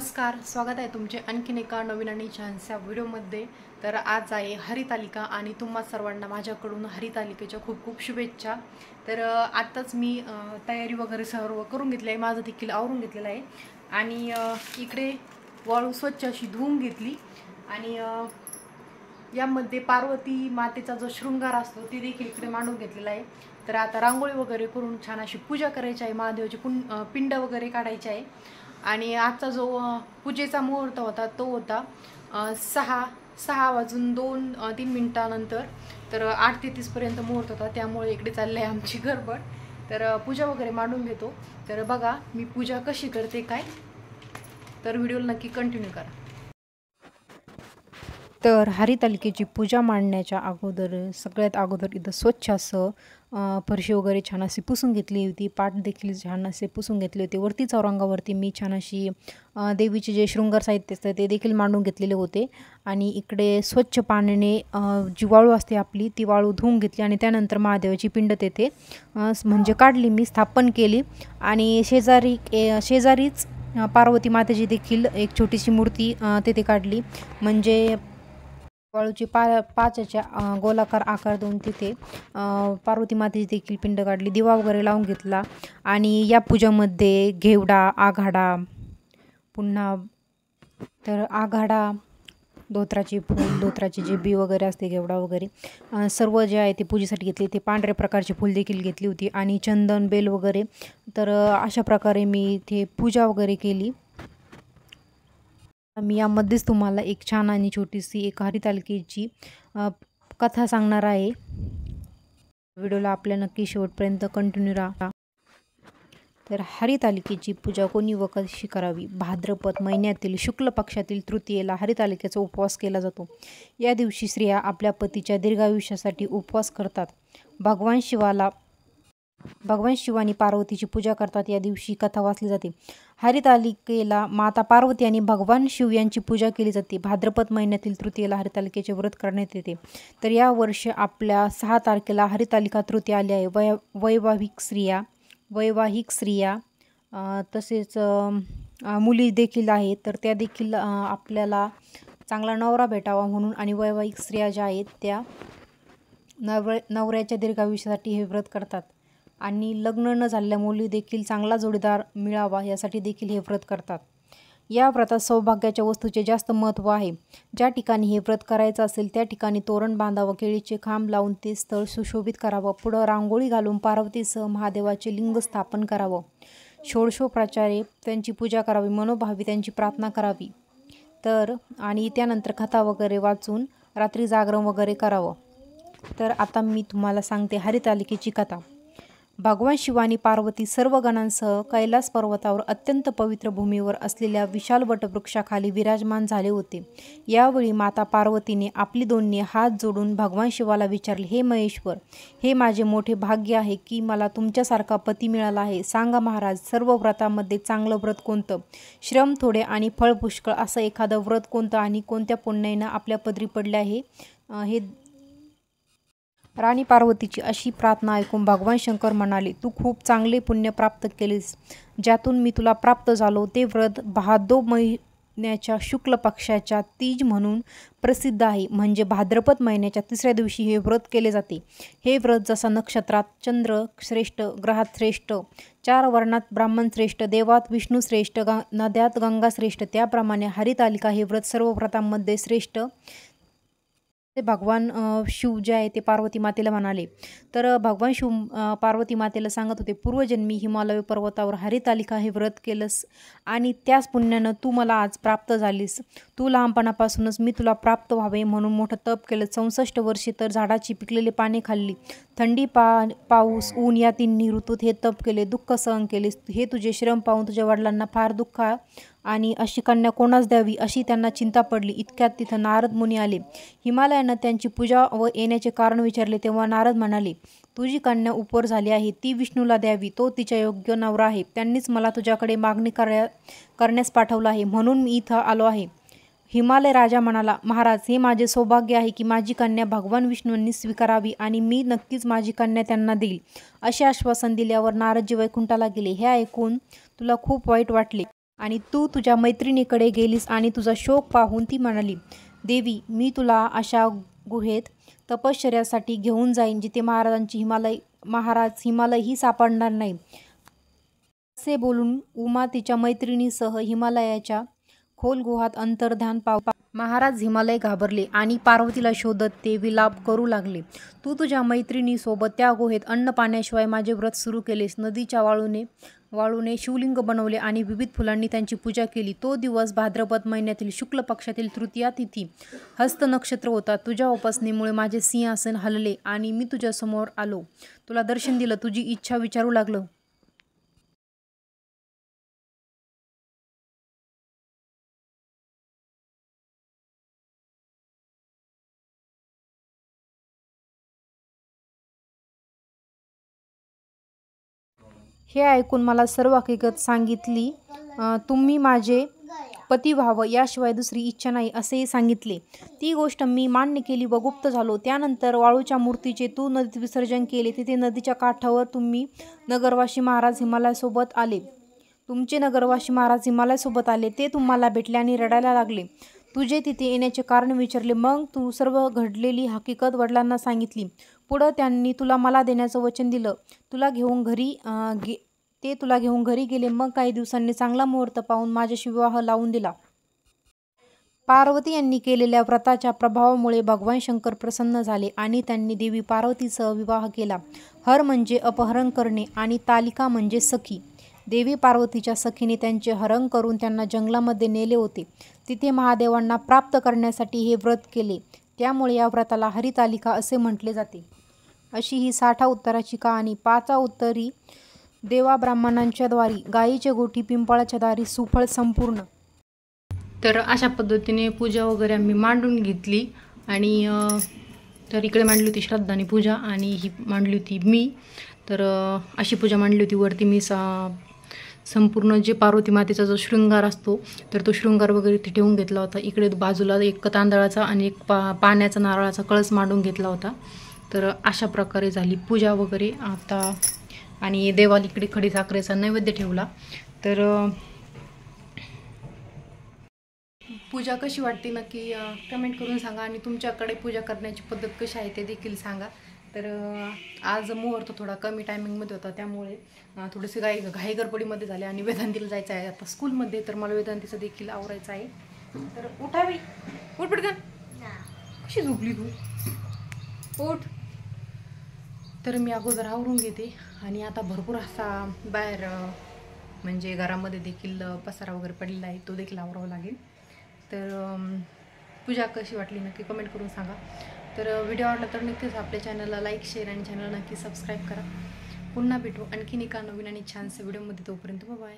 नमस्कार, स्वागत आहे तुमचे आणखीन एका नवीन आणि छानशा व्हिडिओमध्ये। तर आज आहे हरितालिका आणि तुम्हा सर्वांना माझ्याकडून हरितालिकेच्या खूप खूप शुभेच्छा। तर आताच मी तयारी वगैरे सर्व करून घेतली आहे, माझं देखील आवरून घेतलेलं आहे आणि इकडे वाळू स्वच्छ अशी धुवून घेतली आणि यामध्ये पार्वती मातेचा जो शृंगार असतो ते देखील इकडे मांडून घेतलेला आहे। तर आता रांगोळी वगैरे करून छान अशी पूजा करायची आहे, महादेवाची पिंड वगैरे काढायची आहे। आणि आजचा जो पूजेचा मुहूर्त होता तो होता 6:02-3 मिनिटानंतर। तर 8:33 पर्यंत मुहूर्त होता, त्यामुळे इकडे चालले आहे आमची गडबड। तर पूजा वगैरे मांडून घेतो। तर बघा मी पूजा कशी करते काय, तर व्हिडिओ नक्की कंटिन्यू करा। तर हरितालिकेची पूजा मांडण्याच्या अगोदर सगळ्यात अगोदर इथं स्वच्छ असं फरशी वगैरे छान अशी पुसून घेतली होती, पाट देखील छान असे पुसून घेतले होते। वरती चौरंगावरती मी छान अशी देवीचे जे शृंगार साहित्य असतं ते देखील मांडून घेतलेले होते आणि इकडे स्वच्छ पाण्याने जी वाळू असते आपली ती वाळू धुवून घेतली आणि त्यानंतर महादेवाची पिंड तेथे म्हणजे काढली, मी स्थापन केली आणि शेजारीच पार्वती मातेची देखील एक छोटीशी मूर्ती तेथे काढली। म्हणजे वाळूची पाचाच्या गोलाकार आकार देऊन तिथे पार्वती मातेची देखील पिंड काढली, दिवा वगैरे लावून घेतला आणि या पूजामध्ये घेवडा, आघाडा, पुन्हा तर आघाडा, धोत्राचे फूल, धोत्राची जे बी वगैरे असते, घेवडा वगैरे सर्व जे आहे ते पूजेसाठी घेतले। ते पांढऱ्या प्रकारचे फूल देखील घेतली होती आणि चंदन, बेल वगैरे। तर अशा प्रकारे मी इथे पूजा वगैरे केली। मी यामध्येच तुम्हाला एक छान आणि छोटीशी एक हरितालिकेची कथा सांगणार आहे। व्हिडिओला आपल्या नक्की शेवटपर्यंत कंटिन्यू राहा। तर हरितालिकेची पूजा कोणी व कशी करावी? भाद्रपद महिन्यातील शुक्ल पक्षातील तृतीयेला हरितालिकेचा उपवास केला जातो। या दिवशी स्त्रिया आपल्या पतीच्या दीर्घायुष्यासाठी उपवास करतात। भगवान शिव आणि पार्वतीची पूजा करतात। या दिवशी कथा वाचली जाते। हरितालिकेला माता पार्वती आणि भगवान शिव यांची पूजा केली जाते। भाद्रपद महिन्यातील तृतीयेला हरितालिकेचे व्रत करण्यात येते। तर या वर्षी आपल्या 6 तारखेला हरितालिका तृतीया आली आहे। वैवाहिक स्त्रिया तसेच मुली देखील आहेत, तर त्या देखील आपल्याला चांगला नवरा भेटावा म्हणून आणि वैवाहिक स्त्रिया ज्या आहेत त्या नवऱ्याच्या दीर्घायुष्यासाठी हे व्रत करतात आणि लग्न न झालेल्या मुली देखील चांगला जोडीदार मिळावा यासाठी देखील हे व्रत करतात। या व्रतात सौभाग्याच्या वस्तूचे जास्त महत्त्व आहे। ज्या ठिकाणी हे व्रत करायचं असेल त्या ठिकाणी तोरण बांधावं, केळीचे खांब लावून ते स्थळ सुशोभित करावं, पुढं रांगोळी घालून पार्वतीसह महादेवाचे लिंग स्थापन करावं, षोडशोपचारे त्यांची पूजा करावी, मनोभावी त्यांची प्रार्थना करावी। तर आणि त्यानंतर कथा वगैरे वाचून रात्री जागरण वगैरे करावं। तर आता मी तुम्हाला सांगते हरितालिकेची कथा। भगवान शिव आणि पार्वती सर्व गणांसह कैलास पर्वतावर अत्यंत पवित्र भूमीवर असलेल्या विशाल वटवृक्षाखाली विराजमान झाले होते। यावेळी माता पार्वतीने आपली दोन्ही हात जोडून भगवान शिवाला विचारले, हे महेश्वर, हे माझे मोठे भाग्य आहे की मला तुमच्यासारखा पती मिळाला आहे। सांगा महाराज, सर्व व्रतामध्ये चांगलं व्रत कोणतं? श्रम थोडे आणि फळ पुष्कळ असं एखादं व्रत कोणतं आणि कोणत्या पुण्यानं आपल्या पदरी पडले आहे? हे राणी पार्वतीची अशी प्रार्थना ऐकून भगवान शंकर म्हणाले, तू खूप चांगले पुण्य प्राप्त केलेस, ज्यातून मी तुला प्राप्त झालो ते व्रत भादो महिन्याच्या शुक्ल पक्षाच्या तीज म्हणून प्रसिद्ध आहे। म्हणजे भाद्रपद महिन्याच्या 3ऱ्या दिवशी हे व्रत केले जाते। हे व्रत जसा नक्षत्रात चंद्र श्रेष्ठ, ग्रहात श्रेष्ठ, 4 वर्णात ब्राह्मण श्रेष्ठ, देवात विष्णू श्रेष्ठ, नद्यात गंगा श्रेष्ठ, त्याप्रमाणे हरितालिका हे व्रत सर्व व्रतांमध्ये श्रेष्ठ ते भगवान शिव जे आहे ते पार्वती मातेला म्हणाले। तर भगवान शिव पार्वती मातेला सांगत होते, पूर्वजन्मी हिमालय पर्वतावर हरितालिका हे व्रत केलंस आणि त्याच पुण्यानं तू मला आज प्राप्त झालीस। तू लहानपणापासूनच मी तुला प्राप्त व्हावे म्हणून मोठं तप केलं। 64 वर्षे तर झाडाची पिकलेली पाने खाल्ली, थंडी, पाऊस, ऊन या तिन्ही ऋतूत हे तप केले, दुःख सहन केलेस। हे तुझे श्रम पाहून तुझ्या वडिलांना फार दुःख आणि अशी कन्या कोणास द्यावी अशी त्यांना चिंता पडली। इतक्यात तिथं नारद मुनी आले। हिमालयानं त्यांची पूजा व येण्याचे कारण विचारले तेव्हा नारद म्हणाले, तुझी कन्या उपवर झाली आहे, ती विष्णूला द्यावी, तो तिच्या योग्य नवरा आहे। त्यांनीच मला तुझ्याकडे मागणी करण्यास पाठवलं आहे, म्हणून मी इथं आलो आहे। हिमालय राजा म्हणाला, महाराज, हे माझे सौभाग्य आहे की माझी कन्या भगवान विष्णूंनी स्वीकारावी आणि मी नक्कीच माझी कन्या त्यांना देईल। असे आश्वासन दिल्यावर नारदजी वैकुंठाला गेले। हे ऐकून तुला खूप वाईट वाटले आणि तू तुझ्या मैत्रिणीकडे गेलीस आणि तुझा शोक पाहून ती म्हणाली, देवी, मी तुला अशा गुहेत तपश्चर्यासाठी घेऊन जाईन जिथे महाराज हिमालयही सापडणार नाही. असे बोलून उमा तिच्या मैत्रिणीसह हिमालयाच्या खोल गुहात अंतर्धान पावली. महाराज हिमालय घाबरले आणि पार्वतीला शोधत ते विलाप करू लागले. तू तुझ्या मैत्रिणीसोबत त्या गुहेत अन्न पाण्याशिवाय माझे व्रत सुरू केलेस. नदीच्या वाळूने शिवलिंग बनवले आणि विविध फुलांनी त्यांची पूजा केली. तो दिवस भाद्रपद महिन्यातील शुक्ल पक्षातील तृतीया तिथी हस्त नक्षत्र होता. तुझ्या उपासनेमुळे माझे सिंहासन हलले आणि मी तुझ्यासमोर आलो. तुला दर्शन दिलं, तुझी इच्छा विचारू लागलो. हे ऐकून मला सर्व हकीकत सांगितली. तुम्ही माझे पती व्हावं याशिवाय दुसरी इच्छा नाही असेही सांगितले. ती गोष्ट मी मान्य केली व गुप्त झालो. त्यानंतर वाळूच्या मूर्तीचे तू नदीत विसर्जन केले. तिथे नदीच्या काठावर तुमचे नगरवासी महाराज हिमालयासोबत आले. ते तुम्हाला भेटले आणि रडायला लागले. तुझे तिथे येण्याचे कारण विचारले. मग तू सर्व घडलेली हकीकत वडिलांना सांगितली. पुढं त्यांनी मला देण्याचं वचन दिलं. ते तुला घेऊन घरी गेले. मग काही दिवसांनी चांगला मुहूर्त पाहून माझ्याशी विवाह लावून दिला. पार्वती यांनी केलेल्या व्रताच्या प्रभावामुळे भगवान शंकर प्रसन्न झाले आणि त्यांनी देवी पार्वतीसह विवाह केला. हर म्हणजे अपहरण करणे आणि तालिका म्हणजे सखी. देवी पार्वतीच्या सखीने त्यांचे हरण करून त्यांना जंगलामध्ये नेले होते. तिथे महादेवांना प्राप्त करण्यासाठी हे व्रत केले. त्यामुळे या व्रताला हरितालिका असे म्हटले जाते. अशी ही 60 उत्तराची कहाणी. 5 उत्तरी देवा ब्राह्मणांच्या द्वारी, गायीचे गोठी पिंपळाच्या दारी, सुफळ संपूर्ण. तर अशा पद्धतीने पूजा वगैरे आम्ही मांडून घेतली. आणि तर इकडे मांडली होती श्रद्धाने पूजा आणि ही मांडली होती मी. तर अशी पूजा मांडली होती. वरती मी संपूर्ण जे पार्वती मातेचा जो शृंगार असतो तर तो शृंगार वगैरे इथे ठेवून घेतला होता. इकडे बाजूला एक तांदळाचा आणि एक पाण्याचा नारळाचा कळस मांडून घेतला होता. तर अशा प्रकारे झाली पूजा वगैरे आता. आणि देवाला इकडे खडीसाखरेचा नैवेद्य ठेवला. तर पूजा कशी वाटते नक्की कमेंट करून सांगा. आणि तुमच्याकडे पूजा करण्याची पद्धत कशी आहे ते देखील सांगा. तर आज मुहूर्त थोडा कमी टायमिंगमध्ये होता त्यामुळे थोडेसे घाई गडबडीमध्ये झाले. आणि वेदांतीला जायचं आहे आता स्कूलमध्ये. तर मला वेदांतीचं देखील आवरायचं आहे. तर उठा बाई, उठ पटकन. कशी झोपली तू, उठ. तर मी अगोदर आवरून घेते. आणि आता भरपूर असा बाहेर म्हणजे घरामध्ये देखील पसारा वगैरे पडलेला आहे, तो देखील आवरावा लागेल. तर पूजा कशी वाटली नक्की कमेंट करून सांगा. तर व्हिडिओ आवडला तर नक्कीच आपल्या चॅनलला लाईक, शेअर आणि चॅनलला नक्की सबस्क्राईब करा. पुन्हा भेटू आणखीन एका नवीन आणि छानशा व्हिडिओमध्ये. तोपर्यंत बाय.